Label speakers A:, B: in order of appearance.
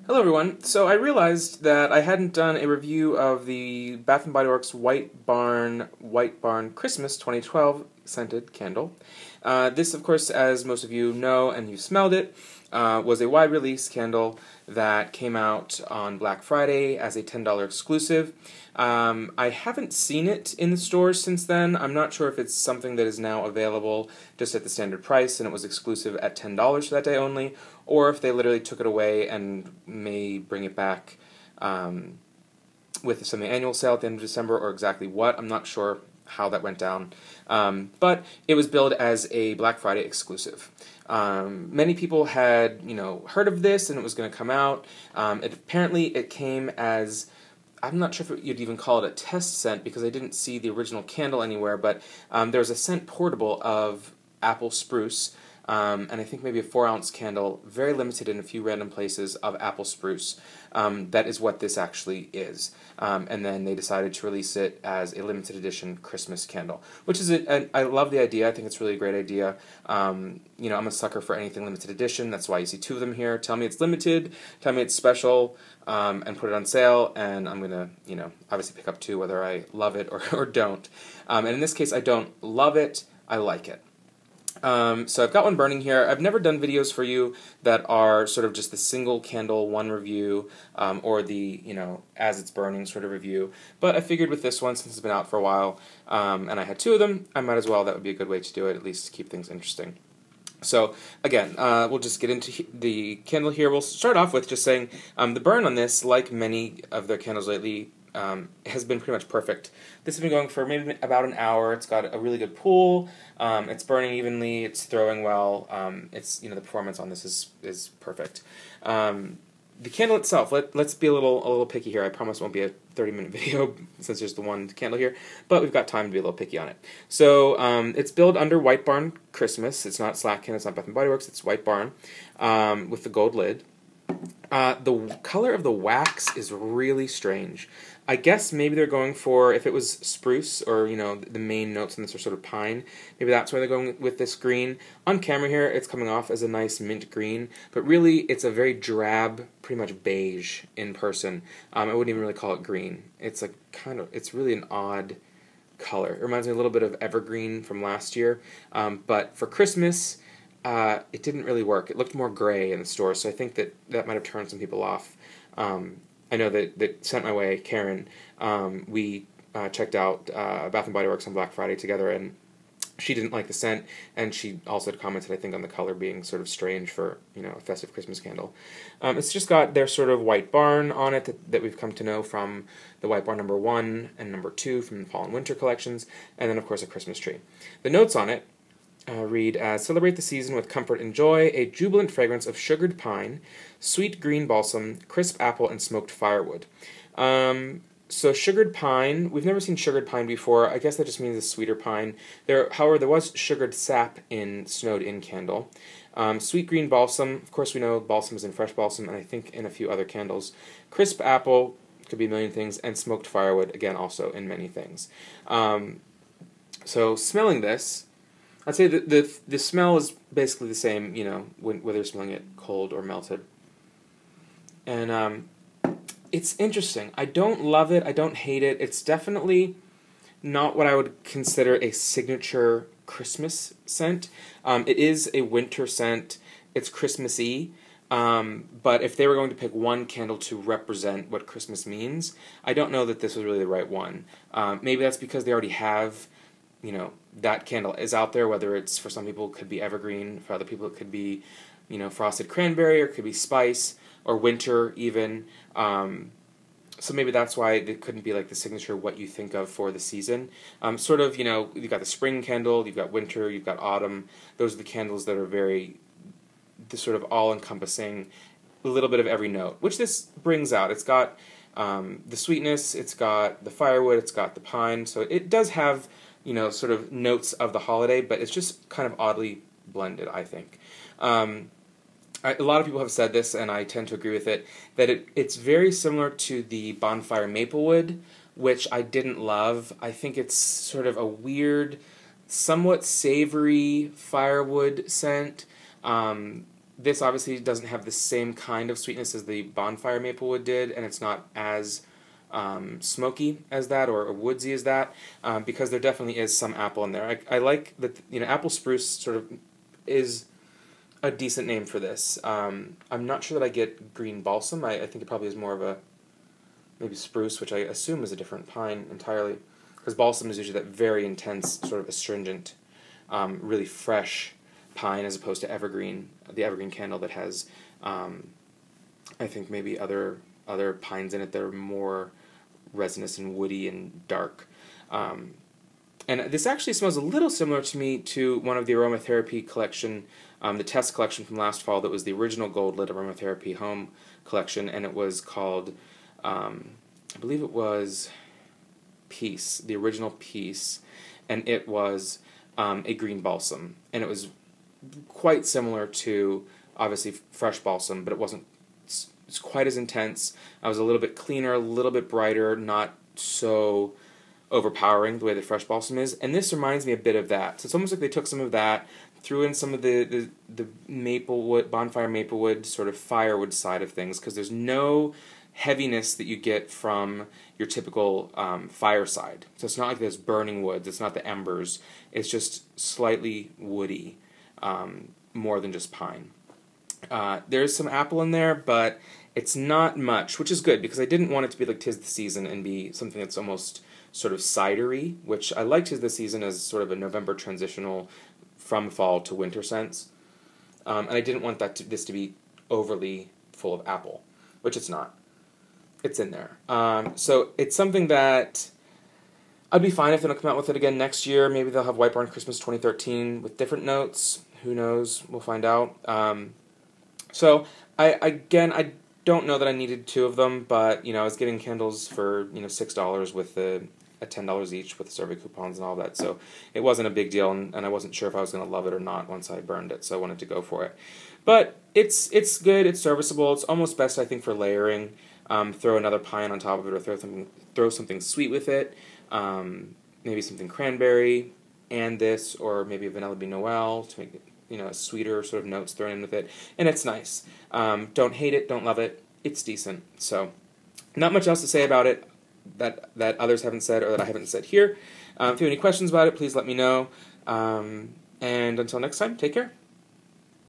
A: Hello everyone. So I realized that I hadn't done a review of the Bath & Body Works White Barn Christmas 2012 scented candle. This, of course, as most of you know and you've smelled it, was a wide release candle that came out on Black Friday as a $10 exclusive. I haven't seen it in the stores since then. I'm not sure if it's something that is now available just at the standard price and it was exclusive at $10 for that day only, or if they literally took it away and may bring it back with some annual sale at the end of December, or exactly what. I'm not sure how that went down. But it was billed as a Black Friday exclusive. Many people had, heard of this and it was going to come out. Apparently it came as, I'm not sure if you'd even call it a test scent because I didn't see the original candle anywhere, but there was a scent portable of apple spruce, and I think maybe a 4-ounce candle, very limited in a few random places, of apple spruce. That is what this actually is. And then they decided to release it as a limited edition Christmas candle, which is, I love the idea. I think it's really a great idea. I'm a sucker for anything limited edition. That's why you see 2 of them here. Tell me it's limited, tell me it's special, and put it on sale, and I'm going to, obviously pick up 2 whether I love it or don't. And in this case, I don't love it, I like it. So I've got one burning here. I've never done videos for you that are sort of just the single candle, one review, or the, as it's burning sort of review. But I figured with this one, since it's been out for a while, and I had 2 of them, I might as well. That would be a good way to do it, at least to keep things interesting. So again, we'll just get into the candle here. We'll start off with just saying the burn on this, like many of their candles lately, has been pretty much perfect. This has been going for maybe about an hour. It's got a really good pull. It's burning evenly. It's throwing well. It's the performance on this is perfect. The candle itself. Let's be a little picky here. I promise it won't be a 30-minute video since there's the one candle here, but we've got time to be a little picky on it. So it's billed under White Barn Christmas. It's not Slatkin. It's not Bath & Body Works. It's White Barn with the gold lid. The color of the wax is really strange. I guess maybe they're going for, if it was spruce or, the main notes in this are sort of pine, maybe that's why they're going with this green. On camera here, it's coming off as a nice mint green, but really it's a very drab, pretty much beige in person. I wouldn't even really call it green. It's like it's really an odd color. It reminds me a little bit of evergreen from last year, but for Christmas, it didn't really work. It looked more gray in the store, so I think that might have turned some people off. I know that sent my way, Karen. We checked out Bath & Body Works on Black Friday together, and she didn't like the scent, and she also had commented, I think, on the color being sort of strange for, a festive Christmas candle. It's just got their sort of White Barn on it that we've come to know from the White Barn number 1 and number 2 from the Fall and Winter collections, and then, of course, a Christmas tree. The notes on it read as, celebrate the season with comfort and joy, a jubilant fragrance of sugared pine, sweet green balsam, crisp apple, and smoked firewood. So sugared pine, we've never seen sugared pine before. I guess that just means a sweeter pine. However, there was sugared sap in Snowed In candle. Sweet green balsam, of course we know balsam is in fresh balsam, and I think in a few other candles. Crisp apple, could be a million things, and smoked firewood, again, also in many things. So smelling this, I'd say that the smell is basically the same, whether you're smelling it cold or melted. And it's interesting. I don't love it. I don't hate it. It's definitely not what I would consider a signature Christmas scent. It is a winter scent. It's Christmassy. But if they were going to pick one candle to represent what Christmas means, I don't know that this was really the right one. Maybe that's because they already have, that candle is out there, whether it's, for some people, it could be evergreen, for other people it could be, frosted cranberry, or it could be spice, or winter even. So maybe that's why it couldn't be like the signature what you think of for the season. Sort of, you've got the spring candle, you've got winter, you've got autumn. Those are the candles that are very, the sort of all-encompassing, a little bit of every note, which this brings out. It's got the sweetness, it's got the firewood, it's got the pine, so it does have, sort of notes of the holiday, but it's just kind of oddly blended, I think. A lot of people have said this, and I tend to agree with it, that it's very similar to the Bonfire Maplewood, which I didn't love. I think it's sort of a weird, somewhat savory firewood scent this obviously doesn't have the same kind of sweetness as the Bonfire Maplewood did, and it's not as smoky as that or woodsy as that, because there definitely is some apple in there. I like that, apple spruce sort of is a decent name for this. I'm not sure that I get green balsam. I think it probably is more of a maybe spruce, which I assume is a different pine entirely, because balsam is usually that very intense, sort of astringent, really fresh pine, as opposed to evergreen, the evergreen candle that has, I think maybe other pines in it that are more resinous and woody and dark. And this actually smells a little similar to me to one of the aromatherapy collection, the test collection from last fall that was the original Gold Lit Aromatherapy Home collection, and it was called, I believe it was Peace, the original Peace, and it was a green balsam, and it was quite similar to, obviously, fresh balsam, but it wasn't it's quite as intense. I was a little bit cleaner, a little bit brighter, not so overpowering the way the fresh balsam is. And this reminds me a bit of that. So it's almost like they took some of that, threw in some of the maplewood, bonfire maplewood, sort of firewood side of things, because there's no heaviness that you get from your typical fireside. So it's not like there's burning woods, it's not the embers, it's just slightly woody, more than just pine. There's some apple in there, but it's not much, which is good, because I didn't want it to be like 'Tis the Season and be something that's almost sort of cidery, which I like 'Tis the Season as sort of a November transitional from fall to winter sense. And I didn't want this to be overly full of apple, which it's not. It's in there. So it's something that I'd be fine if they don't come out with it again next year. Maybe they'll have White Barn Christmas 2013 with different notes. Who knows? We'll find out. So I don't know that I needed 2 of them, but I was getting candles for $6 with at $10 each with the survey coupons and all that. So it wasn't a big deal, and I wasn't sure if I was going to love it or not once I burned it. So I wanted to go for it. But it's good. It's serviceable. It's almost best, I think, for layering. Throw another pine on top of it, or throw something sweet with it. Maybe something cranberry and this, or maybe a Vanilla Bean Noel to make it sweeter sort of notes thrown in with it, and it's nice. Don't hate it, don't love it. It's decent. So, not much else to say about it that others haven't said or that I haven't said here. If you have any questions about it, please let me know. And until next time, take care.